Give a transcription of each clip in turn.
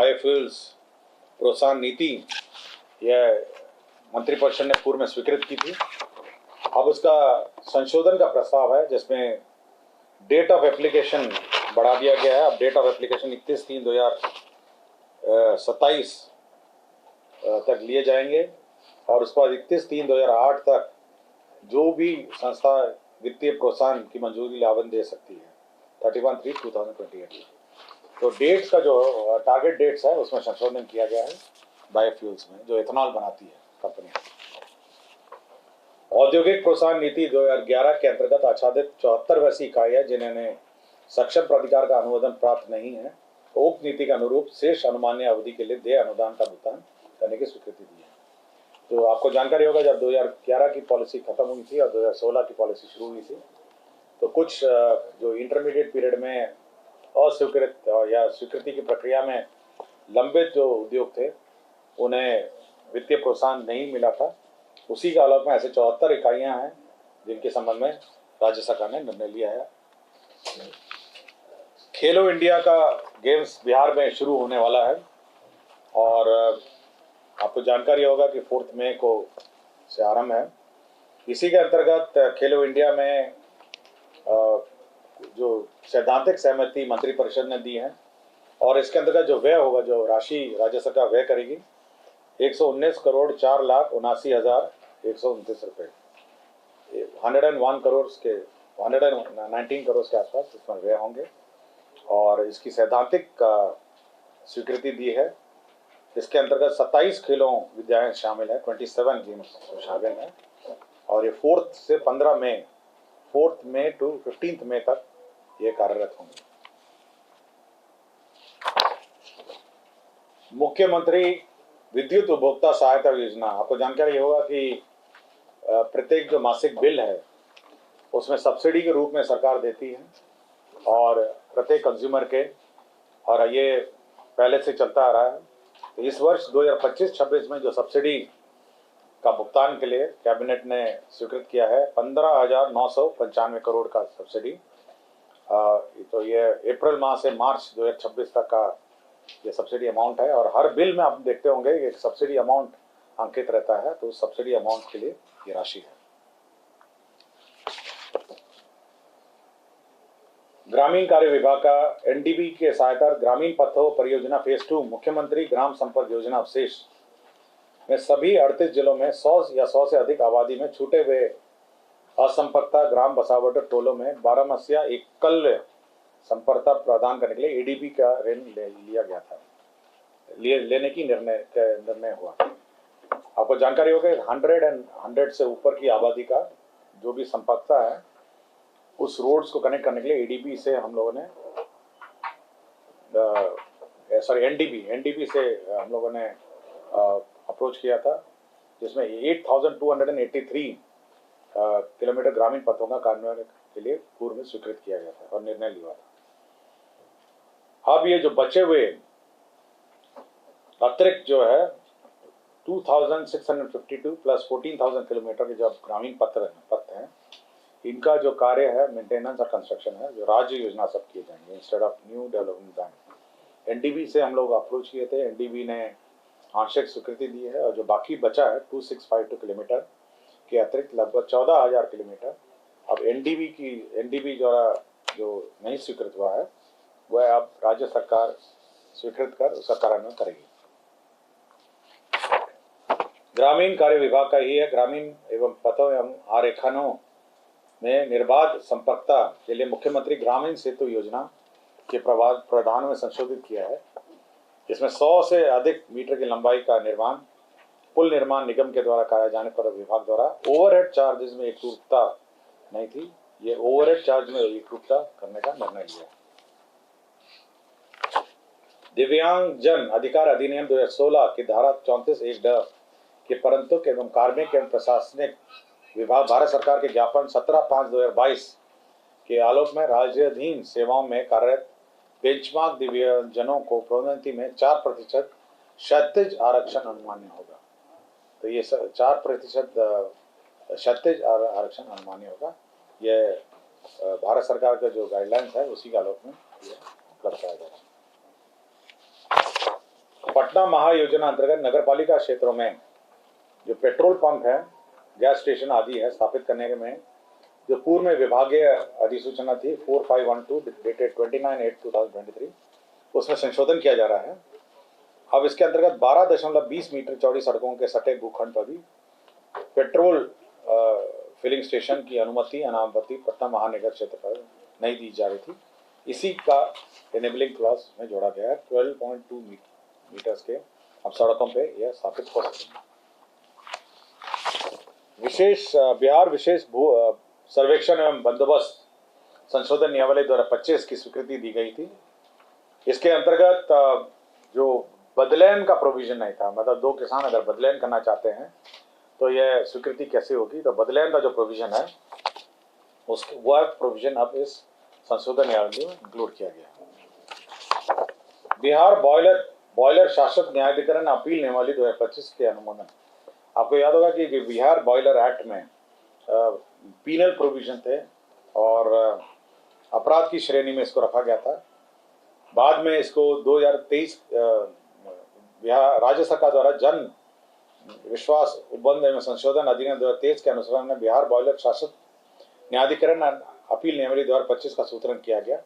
Biofuels प्रोत्साहन नीति यह मंत्रिपरिषद ने पूर्व में स्वीकृत की थी। अब उसका संशोधन का प्रस्ताव है जिसमें डेट ऑफ एप्लीकेशन बढ़ा दिया गया है। अब डेट ऑफ एप्लीकेशन 31/3/2027 तक लिए जाएंगे और उसके बाद 31/3/2008 तक जो भी संस्था वित्तीय प्रोत्साहन की मंजूरी आवेदन दे सकती है 31/3/2028। तो डेट्स का जो टारगेट डेट्स है उसमें संशोधन किया गया है बायोफ्यूल्स में, जो इथेनॉल बनाती है कंपनी। औद्योगिक प्रोत्साहन नीति 2011 के अंतर्गत आच्छादित 74 वैसी इकाइयां जिन्होंने सक्षम प्राधिकार का अनुमोदन प्राप्त नहीं है, उक्त नीति के अनुरूप शेष अनुमान्य अवधि के लिए देय अनुदान का भुगतान करने की स्वीकृति दी है। तो आपको जानकारी होगा जब 2011 की पॉलिसी खत्म हुई थी और 2016 की पॉलिसी शुरू हुई थी, तो कुछ जो इंटरमीडिएट पीरियड में अस्वीकृत या स्वीकृति की प्रक्रिया में लंबित जो उद्योग थे उन्हें वित्तीय प्रोत्साहन नहीं मिला था। उसी के आलोक में ऐसे 74 इकाइयां हैं जिनके संबंध में राज्य सरकार ने निर्णय लिया है। खेलो इंडिया का गेम्स बिहार में शुरू होने वाला है और आपको जानकारी होगा कि 4 मई को से आरंभ है। इसी के अंतर्गत खेलो इंडिया में जो सैद्धांतिक सहमति मंत्रिपरिषद ने दी है और इसके अंतर्गत जो व्यय होगा, जो राशि राज्य सरकार व्यय करेगी 119,04,79,129 रुपये, 101 करोड़ के 119 करोड़ के आसपास इसमें व्यय होंगे और इसकी सैद्धांतिक स्वीकृति दी है। इसके अंतर्गत 27 खेलों विद्यालय शामिल है, 27 गेम्स शामिल है और ये 4 से 15 मई 4 मई टू 15 मई तक ये कार्यरत होंगे। मुख्यमंत्री विद्युत उपभोक्ता सहायता योजना, आपको जानकारी होगा कि प्रत्येक जो मासिक बिल है उसमें सब्सिडी के रूप में सरकार देती है और प्रत्येक कंज्यूमर के, और ये पहले से चलता आ रहा है। तो इस वर्ष 2025-26 में जो सब्सिडी का भुगतान के लिए कैबिनेट ने स्वीकृत किया है 15,995 करोड़ का सब्सिडी। तो ये अप्रैल माह से मार्च 2026 तक का ये सब्सिडी अमाउंट है और हर बिल में आप देखते होंगे एक सब्सिडी अमाउंट अंकित रहता है, तो उस सब्सिडी अमाउंट के लिए ये राशि है। ग्रामीण कार्य विभाग का एनडीबी के सहायता ग्रामीण पथों परियोजना फेज 2 मुख्यमंत्री ग्राम संपर्क योजना अवशेष में सभी 38 जिलों में 100 या 100 से अधिक आबादी में छूटे हुए असंपर्कता ग्राम बसावट टोलों में 12 मसीहा एकल्य संपर्कता प्रदान करने के लिए एडीबी का ऋण लिया गया था, लेने की निर्णय हुआ। आपको जानकारी होगी 100 से ऊपर की आबादी का जो भी संपर्कता है उस रोड्स को कनेक्ट करने के लिए एडीबी से हम लोगों ने एनडीबी से हम लोगों ने अप्रोच किया था, जिसमें 8,283 किलोमीटर ग्रामीण पथों का कार्यान्वयन के लिए पूर्व में स्वीकृत किया गया था और निर्णय लिया था। अब ये जो बचे हुए अतिरिक्त जो है 2,652 प्लस 14,000 किलोमीटर के जो ग्रामीण पथ हैं, इनका जो कार्य है मेंटेनेंस और कंस्ट्रक्शन है, जो राज्य योजना सब किए जाएंगे instead of new development bank. NDB से हम लोग अप्रोच किए थे, एनडीबी ने आंशिक स्वीकृति दी है और जो बाकी बचा है 2,652 किलोमीटर के अतिरिक्त लगभग 14,000 किलोमीटर अब एनडीबी द्वारा जो नहीं स्वीकृत हुआ है वह अब राज्य सरकार स्वीकृत कर उसका कार्यान्वयन करेगी। ग्रामीण कार्य विभाग का ही है, ग्रामीण एवं पथों एवं आरेखनों में निर्बाध संपर्कता के लिए मुख्यमंत्री ग्रामीण सेतु योजना के प्रावधान में संशोधित किया है। इसमें 100 से अधिक मीटर की लंबाई का निर्माण पुल निर्माण निगम के द्वारा कराए जाने पर विभाग द्वारा ओवरहेड चार्जेस में एकरूपता नहीं थी, ये ओवरहेड चार्ज में एकरूपता करने का निर्णय लिया। दिव्यांगजन अधिकार अधिनियम 2016 की धारा 34(1) के परंतु एवं कार्मिक एवं प्रशासनिक विभाग भारत सरकार के ज्ञापन 17/5/2022 के आलोक में राज्याधीन सेवाओं में कार्यरत बेंचमार्क दिव्यांगजनों को प्रोन्नति में 4% क्षैतिज आरक्षण अनुमान्य होगा। तो ये 4% क्षैतिज आरक्षण अनुमान्य होगा। ये भारत सरकार का जो गाइडलाइंस है उसी के आलोक में उपलब्ध कराया जाएगा। पटना महायोजना अंतर्गत नगरपालिका क्षेत्रों में जो पेट्रोल पंप है, गैस स्टेशन आदि है स्थापित करने में जो पूर्व में विभागीय अधिसूचना थी 4512 डेटेड 29/8/2023 उसमें संशोधन किया जा रहा है। अब इसके अंतर्गत 12.20 मीटर चौड़ी सड़कों के सटे भूखंड पर भी पेट्रोल फिलिंग स्टेशन की अनुमति अनामपति पटना महानगर क्षेत्र पर नहीं दी जा रही थी। इसी का एनेबलिंग क्लॉज में जोड़ा गया है। 12.2 मीटर्स के अब सड़कों पे यह स्थापित हो सकेंगे। बिहार विशेष भू सर्वेक्षण एवं बंदोबस्त संशोधन नियमावली 2025 की स्वीकृति दी गई थी। इसके अंतर्गत जो बदलैन का प्रोविजन नहीं था, मतलब दो किसान अगर बदलैन करना चाहते हैं तो यह स्वीकृति कैसे होगी, तो बदलैन का जो प्रोविजन है उसके वह प्रोविजन अब इस संशोधन नियमावली में इंक्लूड किया गया। बिहार बॉयलर शासक न्यायाधिकरण अपील नियमावली 2025 के अनुमोदन। आपको याद होगा कि बिहार बॉयलर एक्ट में पीनल प्रोविजन थे और अपराध की श्रेणी में इसको रखा गया था। बाद में इसको 2023 बिहार राज्य सरकार द्वारा जन विश्वास उपबंध एवं संशोधन अधिनियम 2023 के अनुसार में बिहार बॉयलर शासक न्यायाधिकरण अपील नियमावली 2025 का सूत्रण किया गया।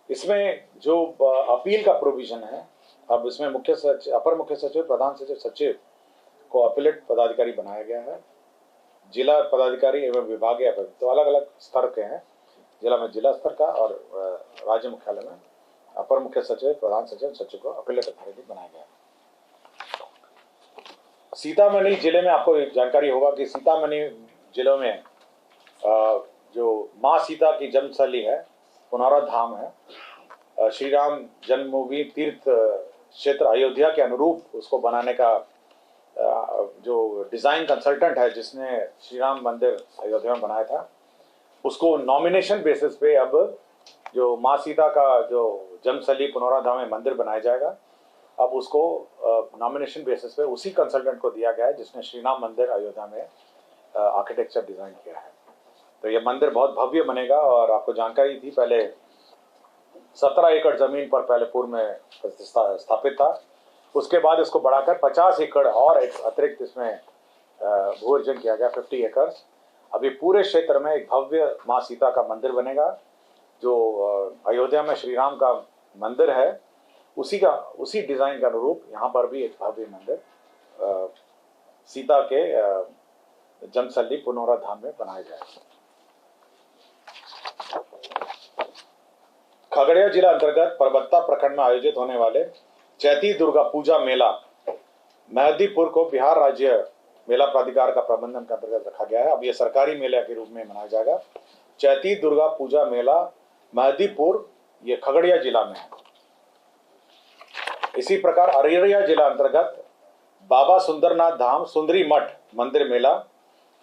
इसमें जो अपील का प्रोविजन है, अब इसमें अपर मुख्य सचिव, प्रधान सचिव, सचिव को अपीलेट पदाधिकारी बनाया गया है। जिला पदाधिकारी एवं विभागीय तो अलग अलग स्तर के हैं। जिला में जिला स्तर का और राज्य मुख्यालय में अपर मुख्य सचिव, प्रधान सचिव, सचिव को अपीलेट अथॉरिटी बनाया गया है। सीतामढ़ी जिले में आपको जानकारी होगा कि सीतामढ़ी जिले में जो माँ सीता की जन्मस्थली है, पुनौरा धाम है, श्री राम जन्मभूमि तीर्थ क्षेत्र अयोध्या के अनुरूप उसको बनाने का जो डिज़ाइन कंसल्टेंट है जिसने श्री राम मंदिर अयोध्या में बनाया था, उसको नॉमिनेशन बेसिस पे अब जो माँ सीता का जो जन्मस्थली पुनौरा धाम में मंदिर बनाया जाएगा, अब उसको नॉमिनेशन बेसिस पे उसी कंसल्टेंट को दिया गया है जिसने श्री राम मंदिर अयोध्या में आर्किटेक्चर डिज़ाइन किया है। तो ये मंदिर बहुत भव्य बनेगा और आपको जानकारी थी पहले 17 एकड़ जमीन पर पहले पूर्व में स्थापित था, उसके बाद इसको बढ़ाकर 50 एकड़ और अतिरिक्त इसमें भू अर्जन किया गया 50 एकर्स। अभी पूरे क्षेत्र में एक भव्य माँ सीता का मंदिर बनेगा। जो अयोध्या में श्री राम का मंदिर है उसी डिज़ाइन के अनुरूप यहाँ पर भी एक भव्य मंदिर सीता के जन्मस्थली पुनौरा धाम में बनाया जाएगा। खगड़िया जिला अंतर्गत परबत्ता प्रखंड में आयोजित होने वाले चैती दुर्गा पूजा मेला मेहदीपुर को बिहार राज्य मेला प्राधिकार का प्रबंधन के अंतर्गत रखा गया है। अब यह सरकारी मेला के रूप में मनाया जाएगा। चैती दुर्गा पूजा मेला मेहदीपुर ये खगड़िया जिला में है। इसी प्रकार अररिया जिला अंतर्गत बाबा सुंदरनाथ धाम सुंदरी मठ मंदिर मेला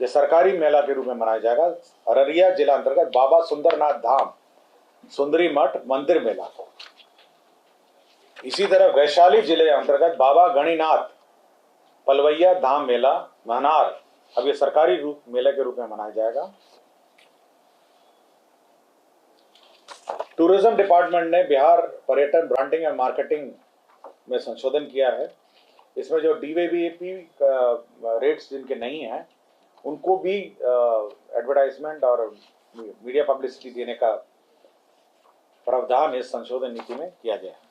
ये सरकारी मेला के रूप में मनाया जाएगा। अररिया जिला अंतर्गत बाबा सुंदरनाथ धाम सुंदरी मठ मंदिर मेला। इसी तरह वैशाली जिले अंतर्गत बाबा गणिनाथ पलवैया धाम मेला महनार अब ये सरकारी मेले के रूप में मनाया जाएगा। टूरिज्म डिपार्टमेंट ने बिहार पर्यटन ब्रांडिंग एंड मार्केटिंग में संशोधन किया है। इसमें जो डीवीवीपी रेट्स जिनके नहीं हैं उनको भी एडवर्टाइजमेंट और मीडिया पब्लिसिटी देने का प्रावधान इस संशोधन नीति में किया गया है।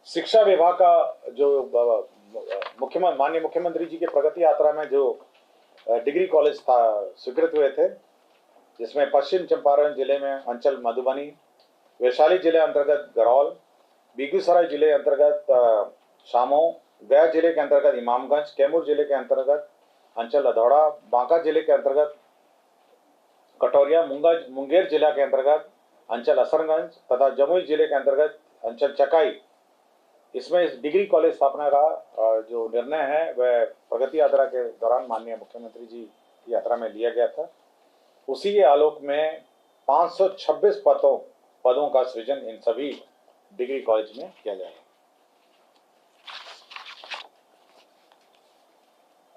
शिक्षा विभाग का जो माननीय मुख्यमंत्री जी के प्रगति यात्रा में जो डिग्री कॉलेज था स्वीकृत हुए थे, जिसमें पश्चिम चंपारण जिले में अंचल मधुबनी, वैशाली जिले अंतर्गत गरौल, बेगूसराय जिले अंतर्गत शामो, गया जिले के अंतर्गत इमामगंज, कैमूर जिले के अंतर्गत अंचल अधौड़ा, बांका जिले के अंतर्गत कटोरिया, मुंगेर जिला के अंतर्गत अंचल असरगंज तथा जमुई जिले के अंतर्गत अंचल चकाई। इसमें इस डिग्री कॉलेज स्थापना का जो निर्णय है वह प्रगति यात्रा के दौरान माननीय मुख्यमंत्री जी की यात्रा में लिया गया था। उसी के आलोक में 526 पदों का सृजन इन सभी डिग्री कॉलेज में किया जाएगा।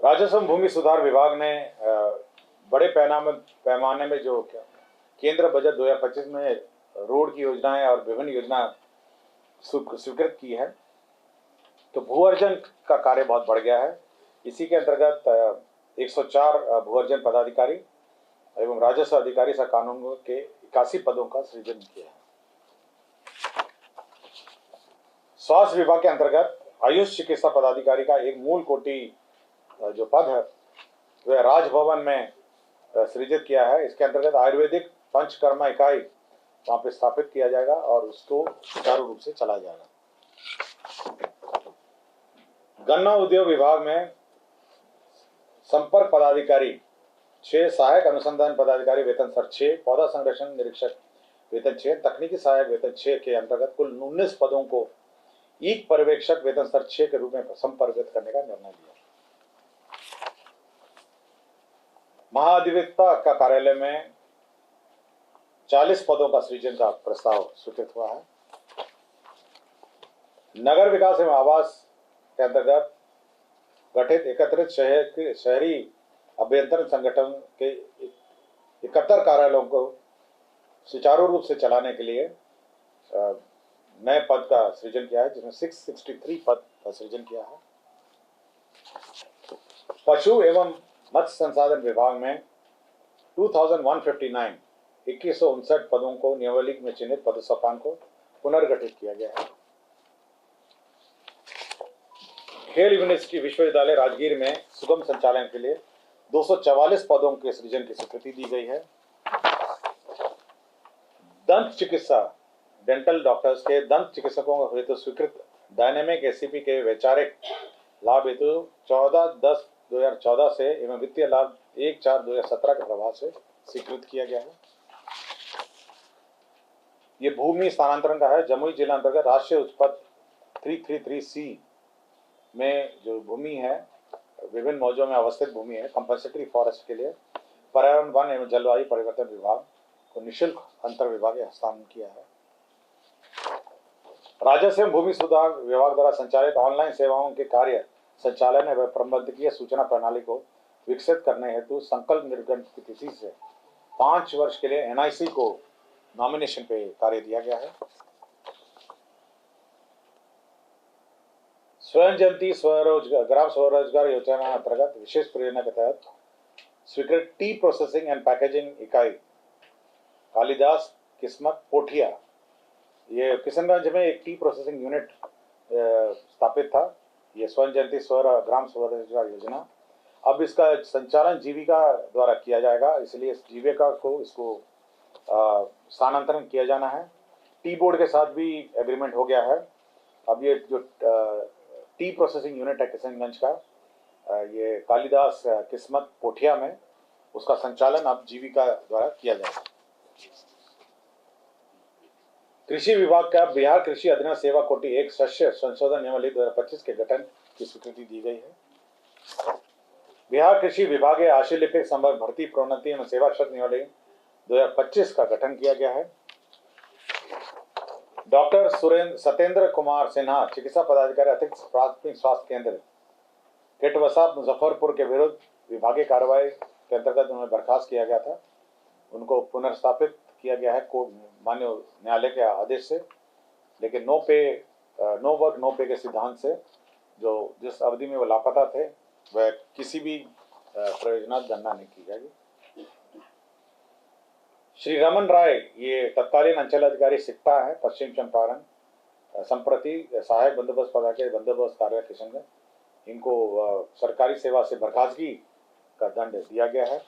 राजस्व भूमि सुधार विभाग ने बड़े पैमाने में जो केंद्र बजट 2025 में रोड की योजनाएं और विभिन्न योजना स्वीकृत की है। तो भू अर्जन का कार्य बहुत बढ़ गया है। इसी के अंतर्गत 104 भू अर्जन पदाधिकारी एवं राजस्व अधिकारी सह कानूनगो के 81 पदों का सृजन किया है। स्वास्थ्य विभाग के अंतर्गत आयुष चिकित्सा पदाधिकारी का एक मूल कोटि जो पद है वह राजभवन में सृजित किया है। इसके अंतर्गत आयुर्वेदिक पंचकर्मा इकाई वहां पे स्थापित किया जाएगा और उसको सुचारू रूप से चलाया जाएगा। गन्ना उद्योग विभाग में संपर्क पदाधिकारी 6, सहायक अनुसंधान पदाधिकारी वेतन स्तर 6, पौधा संरक्षण निरीक्षक वेतन 6, तकनीकी सहायक वेतन 6 के अंतर्गत कुल 19 पदों को ईक पर्यवेक्षक वेतन स्तर 6 के रूप में संपर्कित करने का निर्णय लिया। महाधिवक्ता का कार्यालय में 40 पदों का सृजन का प्रस्ताव स्वीकृत हुआ है। नगर विकास एवं आवास के अंतर्गत गठित एकत्रित शहरी अभ्यंतरण संगठन के 71 कार्यालयों को सुचारू रूप से चलाने के लिए नए पद का सृजन किया है, जिसमें 663 पद का सृजन किया है। पशु एवं मत्स्य संसाधन विभाग में 2159 2159 पदों को नियमावली में चिन्हित पदसोपान को पुनर्गठित किया गया है। खेल यूनिवर्सिटी विश्वविद्यालय राजगीर में सुगम संचालन के लिए 244 पदों के सृजन की स्वीकृति दी गई है। दंत चिकित्सा डेंटल डॉक्टर्स के दंत चिकित्सकों हेतु स्वीकृत डायनेमिक एसीपी के वैचारिक लाभ हेतु 14/10/2014 से एवं वित्तीय लाभ 1/4/2017 के प्रभाव से स्वीकृत किया गया है। ये भूमि स्थानांतरण का है। जमुई जिला अंतर्गत राष्ट्रीय उच्च पथ 333C में जो भूमि है, विभिन्न मौजों में अवस्थित भूमि है, कंपल्सरी फॉरेस्ट के लिए पर्यावरण वन एवं जलवायु परिवर्तन विभाग को निःशुल्क अंतर विभागीय हस्तांतरण किया है। राजस्व एवं भूमि सुधार विभाग द्वारा संचालित ऑनलाइन सेवाओं के कार्य संचालन एवं प्रबंधकीय सूचना प्रणाली को विकसित करने हेतु संकल्प निर्गमन की तिथि से 5 वर्ष के लिए NIC को नॉमिनेशन पे कार्य दिया गया है। स्वयं जयंती स्वरोजगार ग्राम स्वरोजगार योजना अंतर्गत विशेष परियोजना के तहत स्वीकृत टी प्रोसेसिंग एंड पैकेजिंग इकाई कालिदास किस्मत पोठिया, ये किशनगंज में एक टी प्रोसेसिंग यूनिट स्थापित था। ये स्वयं जयंती ग्राम स्वरोजगार योजना, अब इसका संचालन जीविका द्वारा किया जाएगा, इसलिए इस जीविका को इसको स्थानांतरण किया जाना है। टी बोर्ड के साथ भी एग्रीमेंट हो गया है। अब ये जो टी प्रोसेसिंग यूनिट है किशनगंज का, ये कालिदास किस्मत पोठिया में, उसका संचालन अब जीविका द्वारा किया जाएगा। कृषि विभाग का बिहार कृषि अधिनियम सेवा कोटि 1 शस्य संशोधन नियमावली 2025 के गठन की स्वीकृति दी गई है। बिहार कृषि विभाग आशुलिपिक संवर्ग भर्ती प्रोन्नति एवं सेवा क्षेत्र नियमावली 2025 का गठन किया गया है। डॉक्टर सत्येंद्र कुमार सिन्हा चिकित्सा पदाधिकारी अतिरिक्त प्राथमिक स्वास्थ्य केंद्र केटवसा मुजफ्फरपुर के विरुद्ध विभागीय कार्रवाई के अंतर्गत उन्हें बर्खास्त किया गया था। उनको पुनर्स्थापित किया गया है माननीय न्यायालय के आदेश से, लेकिन नो वर्क नो पे के सिद्धांत से जो जिस अवधि में वो लापता थे वह किसी भी प्रयोजनात् गणना नहीं की जाएगी। श्री रमन राय ये तत्कालीन अंचल अधिकारी सिकटा है, पश्चिम चंपारण, संप्रति सहायक बंदोबस्त पदाधिकारी बंदोबस्त कार्यालय किशनगंज, इनको सरकारी सेवा से बर्खास्तगी का दंड दिया गया है।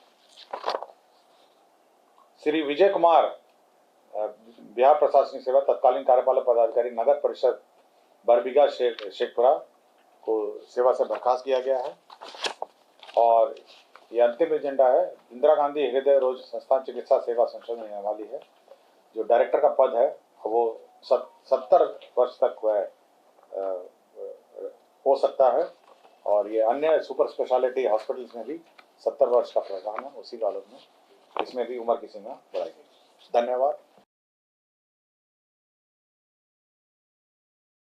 श्री विजय कुमार बिहार प्रशासनिक सेवा तत्कालीन कार्यपालक पदाधिकारी नगर परिषद बरबीघा शेखपुरा को सेवा से बर्खास्त किया गया है। और ये अंतिम एजेंडा है, इंदिरा गांधी हृदय रोग संस्थान चिकित्सा सेवा संशोधन नियमावली है, जो डायरेक्टर का पद है वो 70 वर्ष तक वह हो सकता है, और ये अन्य सुपर स्पेशलिटी हॉस्पिटल्स में भी 70 वर्ष का प्रावधान है, उसी कानून में इसमें भी उम्र की सीमा बढ़ाई गई। धन्यवाद।